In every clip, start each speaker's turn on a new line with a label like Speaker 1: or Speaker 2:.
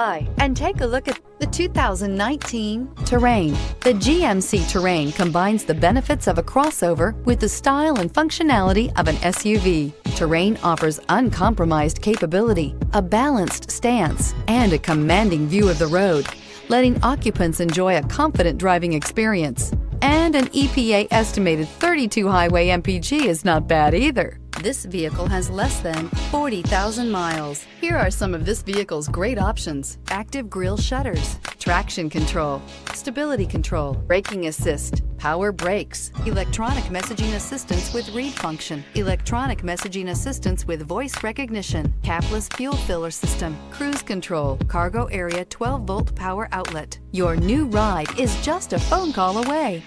Speaker 1: Hi, and take a look at the 2019 Terrain. The GMC Terrain combines the benefits of a crossover with the style and functionality of an SUV. Terrain offers uncompromised capability, a balanced stance, and a commanding view of the road, letting occupants enjoy a confident driving experience. And an EPA estimated 32 highway MPG is not bad either. This vehicle has less than 40,000 miles. Here are some of this vehicle's great options: active grille shutters, traction control, stability control, braking assist, power brakes, electronic messaging assistance with read function, electronic messaging assistance with voice recognition, capless fuel filler system, cruise control, cargo area 12-volt power outlet. Your new ride is just a phone call away.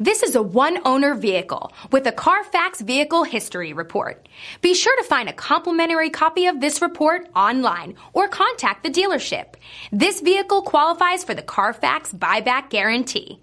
Speaker 2: This is a one-owner vehicle with a Carfax Vehicle History Report. Be sure to find a complimentary copy of this report online or contact the dealership. This vehicle qualifies for the Carfax Buyback Guarantee.